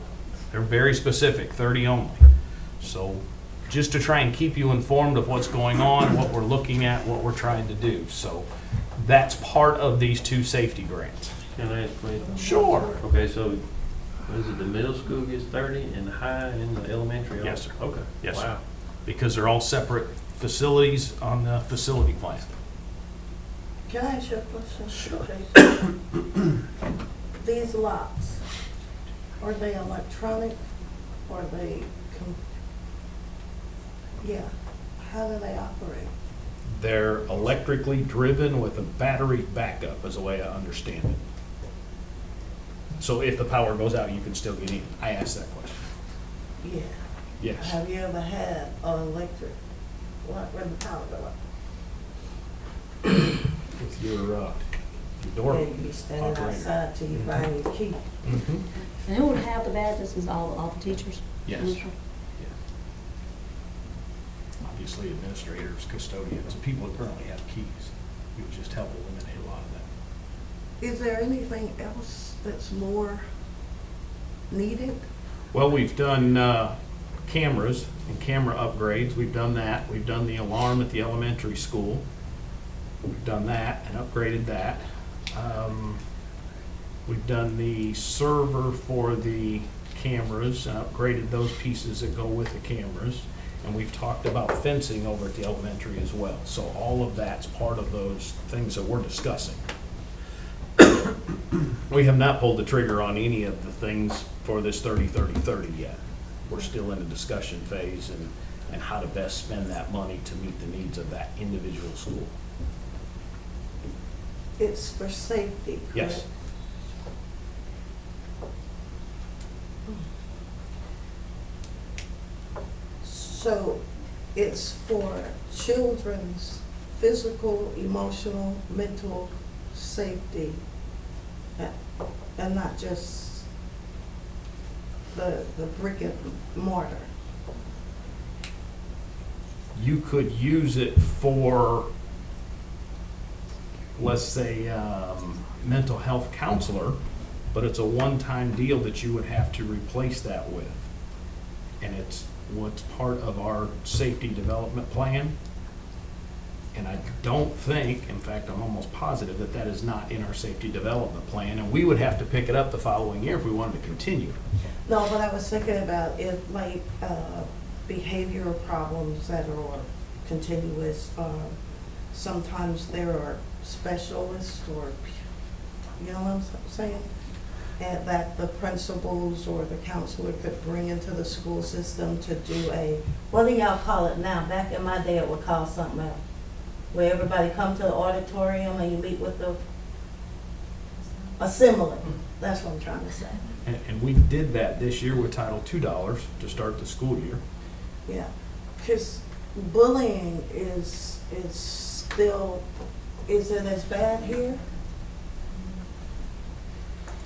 Speaker 6: They're very specific, 30 only. So just to try and keep you informed of what's going on, what we're looking at, what we're trying to do. So that's part of these two safety grants.
Speaker 5: Can I ask a question?
Speaker 6: Sure.
Speaker 5: Okay, so, what is it, the middle school gets 30 and the high and the elementary?
Speaker 6: Yes, sir.
Speaker 5: Okay.
Speaker 6: Yes, sir.
Speaker 5: Wow.
Speaker 6: Because they're all separate facilities on the facility plan.
Speaker 3: Can I ask you a question?
Speaker 6: Sure.
Speaker 3: Jason? These locks, are they electronic, or are they, yeah, how do they operate?
Speaker 6: They're electrically driven with a battery backup, is the way I understand it. So if the power goes out, you can still get in. I asked that question.
Speaker 3: Yeah.
Speaker 6: Yes.
Speaker 3: Have you ever had an electric, like when the power go out?
Speaker 6: With your door
Speaker 3: Yeah, you be standing
Speaker 6: operator.
Speaker 3: outside till you find your key.
Speaker 6: Mhm.
Speaker 10: And who would have the badges is all the teachers?
Speaker 6: Yes.
Speaker 10: Okay.
Speaker 6: Obviously, administrators, custodians, people who currently have keys. It would just help eliminate a lot of that.
Speaker 3: Is there anything else that's more needed?
Speaker 6: Well, we've done cameras and camera upgrades. We've done that. We've done the alarm at the elementary school. We've done that and upgraded that. We've done the server for the cameras and upgraded those pieces that go with the cameras. And we've talked about fencing over at the elementary as well. So all of that's part of those things that we're discussing. We have not pulled the trigger on any of the things for this 30-30-30 yet. We're still in the discussion phase and how to best spend that money to meet the needs of that individual school.
Speaker 3: It's for safety, correct?
Speaker 6: Yes.
Speaker 3: So it's for children's physical, emotional, mental safety, and not just the brick and mortar.
Speaker 6: You could use it for, let's say, mental health counselor, but it's a one-time deal that you would have to replace that with. And it's what's part of our safety development plan. And I don't think, in fact, I'm almost positive that that is not in our safety development plan. And we would have to pick it up the following year if we wanted to continue.
Speaker 3: No, but I was thinking about it, like behavioral problems that are continuous. Sometimes there are specialists, or, you know what I'm saying? And that the principals or the counselor could bring into the school system to do a, what do y'all call it now? Back in my day, it would call something else. Where everybody come to the auditorium and you meet with the assembly. That's what I'm trying to say.
Speaker 6: And we did that this year with Title II dollars to start the school year.
Speaker 3: Yeah, because bullying is still, is it as bad here?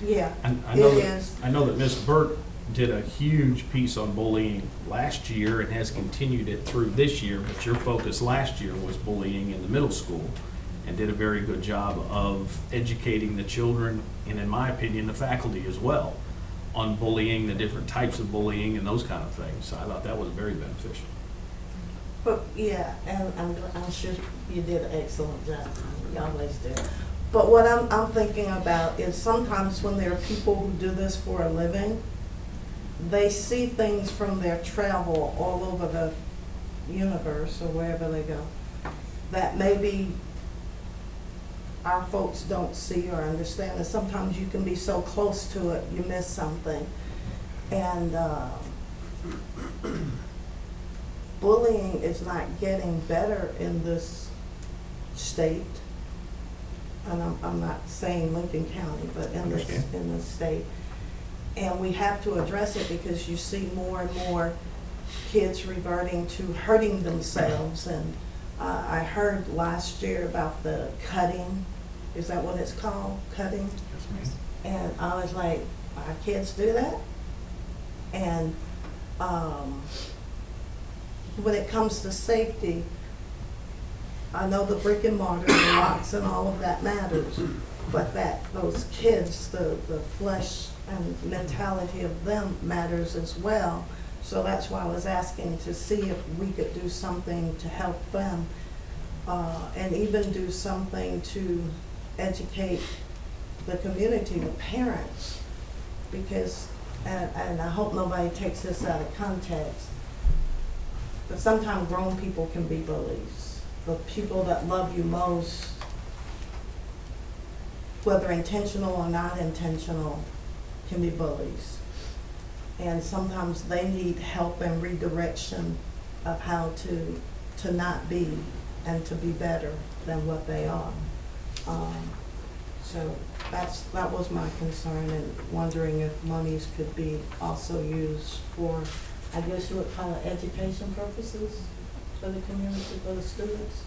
Speaker 3: Yeah,
Speaker 6: And I
Speaker 3: it
Speaker 6: know
Speaker 3: is.
Speaker 6: I know that Ms. Burt did a huge piece on bullying last year and has continued it through this year, but your focus last year was bullying in the middle school and did a very good job of educating the children, and in my opinion, the faculty as well, on bullying, the different types of bullying and those kind of things. So I thought that was very beneficial.
Speaker 3: But, yeah, and I'm sure you did an excellent job. You always do. But what I'm thinking about is sometimes when there are people who do this for a living, they see things from their travel all over the universe or wherever they go that maybe our folks don't see or understand. And sometimes you can be so close to it, you miss something. And bullying is not getting better in this state. And I'm not saying Lincoln County, but in the state. And we have to address it because you see more and more kids reverting to hurting themselves. And I heard last year about the cutting. Is that what it's called? Cutting?
Speaker 6: Yes, ma'am.
Speaker 3: And I was like, our kids do that? And when it comes to safety, I know the brick and mortar, the locks and all of that matters, but those kids, the flesh and mentality of them matters as well. So that's why I was asking to see if we could do something to help them, and even do something to educate the community, the parents, because, and I hope nobody takes this out of context, but sometimes grown people can be bullies. The people that love you most, whether intentional or not intentional, can be bullies. And sometimes they need help and redirection of how to not be and to be better than what they are. So that was my concern, and wondering if monies could be also used for, I guess you would call it education purposes for the community, for the students.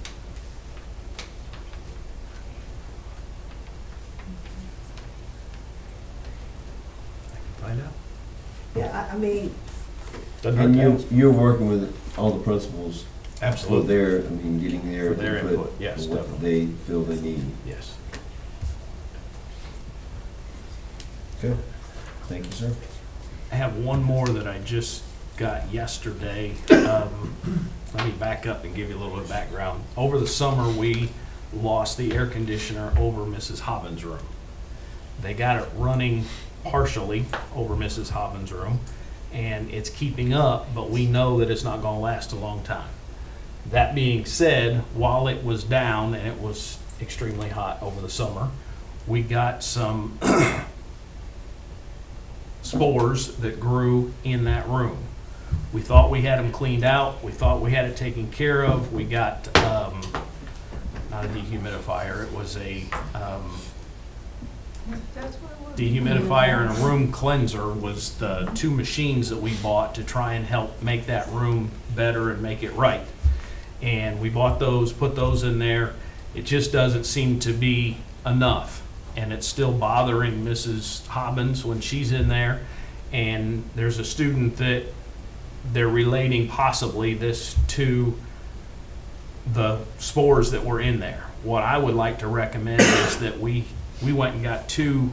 Speaker 6: Find out.
Speaker 3: Yeah, I mean,
Speaker 6: Doesn't hurt
Speaker 1: And
Speaker 6: to ask.
Speaker 1: you're working with all the principals for
Speaker 6: Absolutely.
Speaker 1: their, I mean, getting their
Speaker 6: For their input, yes,
Speaker 1: for what
Speaker 6: definitely.
Speaker 1: they feel they need.
Speaker 6: Yes.
Speaker 1: Okay. Thank you, sir.
Speaker 6: I have one more that I just got yesterday. Let me back up and give you a little bit of background. Over the summer, we lost the air conditioner over Mrs. Hobbins' room. They got it running partially over Mrs. Hobbins' room, and it's keeping up, but we know that it's not going to last a long time. That being said, while it was down and it was extremely hot over the summer, we got some spores that grew in that room. We thought we had them cleaned out. We thought we had it taken care of. We got, not a dehumidifier, it was a
Speaker 4: That's what it was.
Speaker 6: dehumidifier and a room cleanser was the two machines that we bought to try and help make that room better and make it right. And we bought those, put those in there. It just doesn't seem to be enough. And it's still bothering Mrs. Hobbins when she's in there. And there's a student that they're relating possibly this to the spores that were in there. What I would like to recommend is that we went and got 2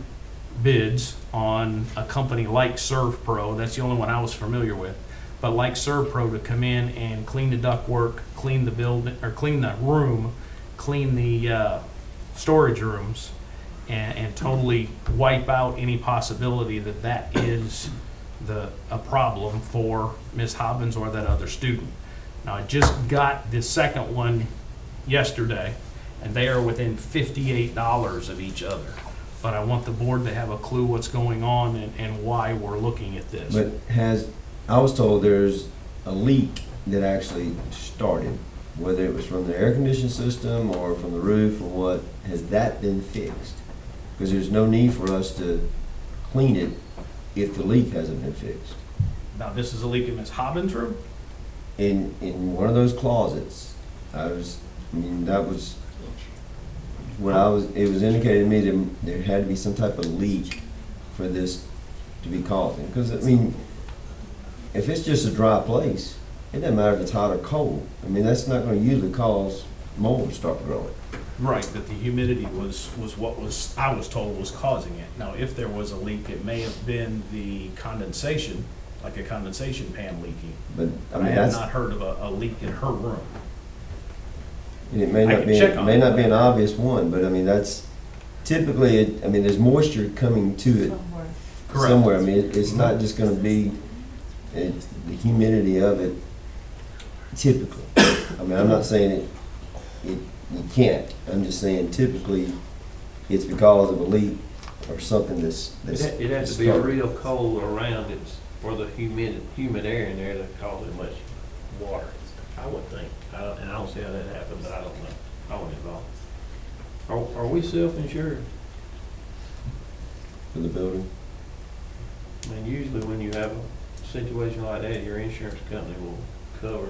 Speaker 6: bids on a company like ServPro. That's the only one I was familiar with. But like ServPro to come in and clean the ductwork, clean the building, or clean the room, clean the storage rooms, and totally wipe out any possibility that that is a problem for Ms. Hobbins or that other student. Now, I just got the second one yesterday, and they are within $58 of each other. But I want the board to have a clue what's going on and why we're looking at this.
Speaker 1: But I was told there's a leak that actually started, whether it was from the air conditioning system or from the roof or what. Has that been fixed? Because there's no need for us to clean it if the leak hasn't been fixed.
Speaker 6: Now, this is a leak in Ms. Hobbins' room?
Speaker 1: In one of those closets, that was it was indicated to me that there had to be some type of leak for this to be causing. Because, I mean, if it's just a dry place, it doesn't matter if it's hot or cold. I mean, that's not going to usually cause mold to start growing.
Speaker 6: Right, that the humidity was what I was told was causing it. Now, if there was a leak, it may have been the condensation, like a condensation pan leaking.
Speaker 1: But I
Speaker 6: I
Speaker 1: mean,
Speaker 6: have
Speaker 1: that's,
Speaker 6: not heard of a leak in her room.
Speaker 1: it may
Speaker 6: I
Speaker 1: not
Speaker 6: can
Speaker 1: be,
Speaker 6: check on
Speaker 1: may
Speaker 6: it.
Speaker 1: not be an obvious one, but I mean, that's typically, I mean, there's moisture coming to it
Speaker 3: somewhere.
Speaker 6: Correct.
Speaker 1: somewhere. I mean, it's not just going to be the humidity of it typically. I mean, I'm not saying you can't. I'm just saying typically it's because of a leak or something that's
Speaker 5: It has to be real cold around it for the humid air in there to cause it much water, I would think. And I don't see how that happened, but I don't know. I wasn't involved. Are we self-insured?
Speaker 1: for the building.
Speaker 5: I mean, usually when you have a situation like that, your insurance company will cover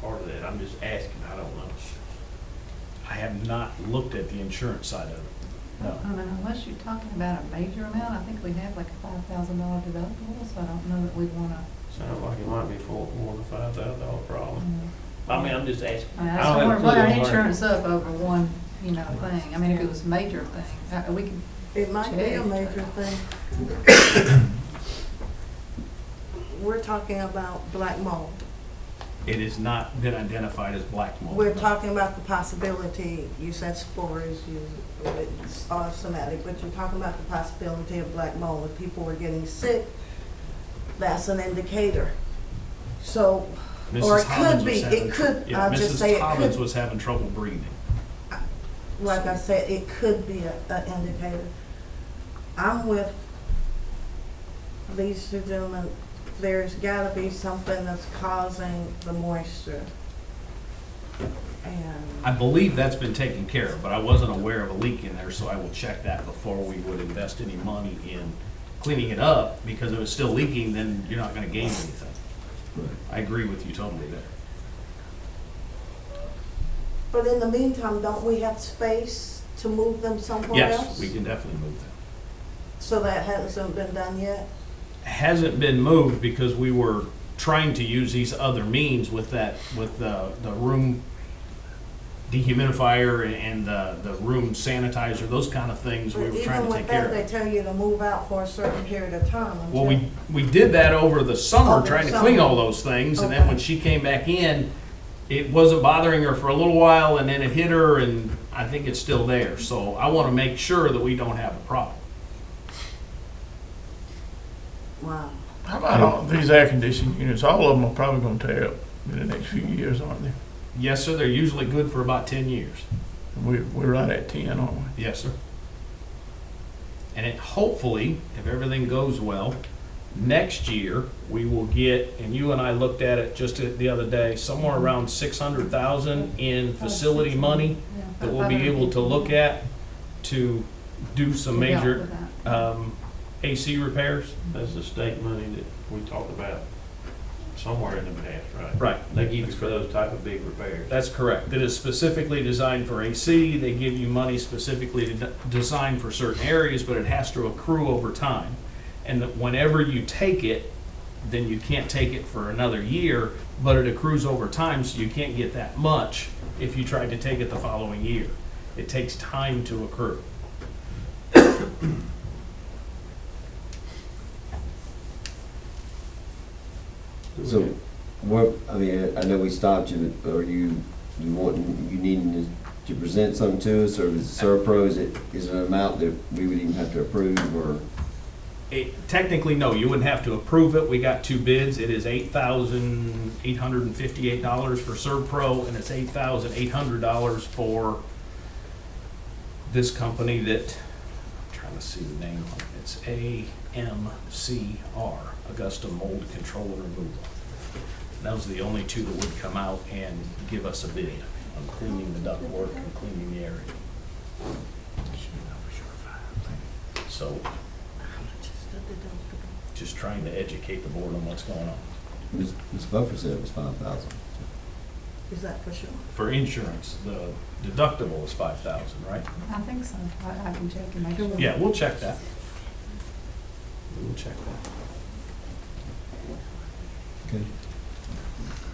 Speaker 5: part of that. I'm just asking, I don't know.
Speaker 6: I have not looked at the insurance side of it.
Speaker 5: No.
Speaker 4: I mean, unless you're talking about a major amount, I think we have like a $5,000 deductible, so I don't know that we wanna.
Speaker 5: Sounds like it might be more than $5,000 problem. I mean, I'm just asking.
Speaker 4: I mean,
Speaker 5: I
Speaker 4: I
Speaker 5: don't
Speaker 4: just
Speaker 5: have a
Speaker 4: wanna
Speaker 5: clue
Speaker 4: put our
Speaker 5: on learning.
Speaker 4: insurance up over one, thing. I mean, if it was a major thing, we could.
Speaker 3: It might be a
Speaker 4: Check.
Speaker 3: major thing. We're talking about black mold.
Speaker 6: It has not been identified as black mold.
Speaker 3: We're talking about the possibility, you said spores, it's automatic, but you're talking about the possibility of black mold. If people were getting sick, that's an indicator. So, or
Speaker 6: Mrs.
Speaker 3: it
Speaker 6: Hobbins
Speaker 3: could be,
Speaker 6: was having
Speaker 3: it could,
Speaker 6: yeah,
Speaker 3: I'll just say
Speaker 6: Mrs.
Speaker 3: it
Speaker 6: Hobbins
Speaker 3: could,
Speaker 6: was having trouble breathing.
Speaker 3: like I said, it could be an indicator. I'm with these two gentlemen, there's gotta be something that's causing the moisture. And
Speaker 6: I believe that's been taken care of, but I wasn't aware of a leak in there, so I will check that before we would invest any money in cleaning it up, because if it's still leaking, then you're not gonna gain anything. I agree with you totally there.
Speaker 3: but in the meantime, don't we have space to move them somewhere else?
Speaker 6: Yes, we can definitely move that.
Speaker 3: So that hasn't been done yet?
Speaker 6: Hasn't been moved because we were trying to use these other means with that, with the room dehumidifier and the room sanitizer, those kind of things we
Speaker 3: But
Speaker 6: were trying
Speaker 3: even
Speaker 6: to take
Speaker 3: with
Speaker 6: care
Speaker 3: that, they
Speaker 6: of.
Speaker 3: tell you to move out for a certain period of time
Speaker 6: Well,
Speaker 3: until.
Speaker 6: we did that over the summer,
Speaker 3: Over the
Speaker 6: trying to clean
Speaker 3: summer.
Speaker 6: all those things, and then
Speaker 3: Okay.
Speaker 6: when she came back in, it wasn't bothering her for a little while, and then it hit her, and I think it's still there. So I want to make sure that we don't have a problem.
Speaker 3: Wow.
Speaker 7: How about all these air conditioning units? All of them are probably gonna tear up in the next few years, aren't they?
Speaker 6: Yes, sir, they're usually good for about 10 years.
Speaker 7: We're right at 10, aren't we?
Speaker 6: Yes, sir. And it, hopefully, if everything goes well, next year, we will get, and you and I looked at it just the other day, somewhere around 600,000 in facility money that we'll be able to look at to do some major AC repairs.
Speaker 5: That's the state money that we talked about somewhere in the past, right?
Speaker 6: Right.
Speaker 5: They give you for those type of big repairs.
Speaker 6: That's correct. It is specifically designed for AC. They give you money specifically designed for certain areas, but it has to accrue over time. And that whenever you take it, then you can't take it for another year, but it accrues over time, so you can't get that much if you tried to take it the following year. It takes time to accrue.
Speaker 1: So, what, I mean, I know we stopped you, but are you needing to present something to us, or is it Servpro, is it an amount that we would even have to approve, or?
Speaker 6: Technically, no, you wouldn't have to approve it. We got two bids. It is $8,858 for Servpro, and it's $8,800 for this company that, I'm trying to see the name of it. It's AMCR, Augusta Mold Control and Removal. And those are the only two that would come out and give us a bid on cleaning the ductwork and cleaning the area. So, just trying to educate the board on what's going on.
Speaker 1: Ms. Buffer said it was 5,000.
Speaker 3: Is that for sure?
Speaker 6: For insurance, the deductible is 5,000, right?
Speaker 4: I think so. I can check and make sure.
Speaker 6: Yeah, we'll check that. We'll check that.
Speaker 1: Okay.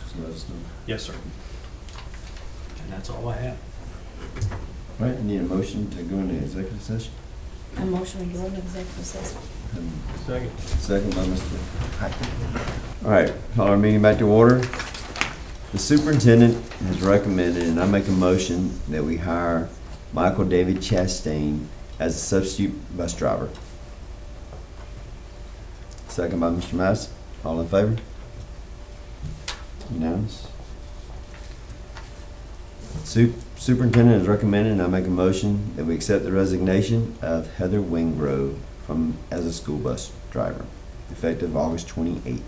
Speaker 1: Just let us know.
Speaker 6: Yes, sir. And that's all I have.
Speaker 1: All right, I need a motion to go into executive session.
Speaker 10: A motion to go into executive session.
Speaker 5: Second.
Speaker 1: Second by Mr. Hackett. All right, call our meeting back to order. The superintendent has recommended, and I make a motion that we hire Michael David Chastain as a substitute bus driver. Second by Mr. Madison. All in favor? Unanimous. Superintendent has recommended, and I make a motion that we accept the resignation of Heather Wingrove as a school bus driver, effective August 28th.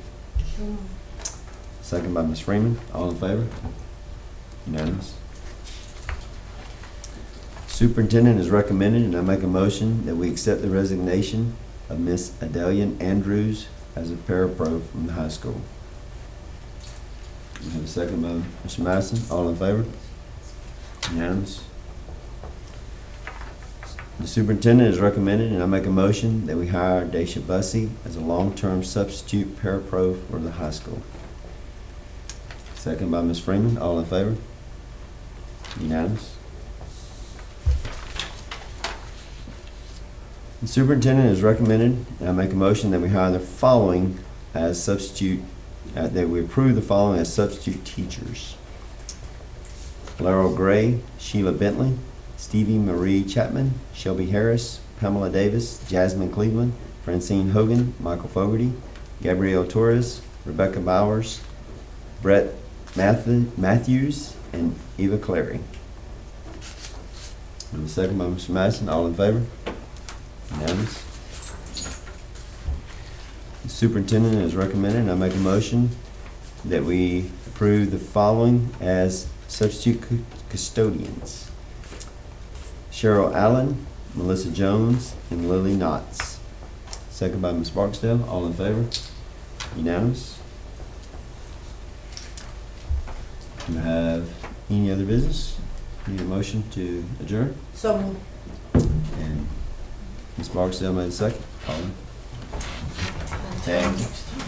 Speaker 1: Second by Ms. Freeman. All in favor? Unanimous. Superintendent has recommended, and I make a motion that we accept the resignation of Miss Adelia Andrews as a parapro from the high school. We have a second by Mr. Madison. All in favor? Unanimous. The superintendent is recommended, and I make a motion that we hire Daisha Bussey as a long-term substitute parapro for the high school. Second by Ms. Freeman. All in favor? Unanimous. The superintendent is recommended, and I make a motion that we hire the following as substitute, that we approve the following as substitute teachers. Laurel Gray, Sheila Bentley, Stevie Marie Chapman, Shelby Harris, Pamela Davis, Jasmine Cleveland, Francine Hogan, Michael Fogarty, Gabrielle Torres, Rebecca Bowers, Brett Matthews, and Eva Clary. And the second by Mr. Madison. All in favor? Unanimous. The superintendent is recommended, and I make a motion that we approve the following as substitute custodians. Cheryl Allen, Melissa Jones, and Lily Knotts. Second by Ms. Barksdale. All in favor? Unanimous. Do you have any other business? Need a motion to adjourn?
Speaker 3: So moved.
Speaker 1: And Ms. Barksdale made a second. Colin?
Speaker 9: Thank you.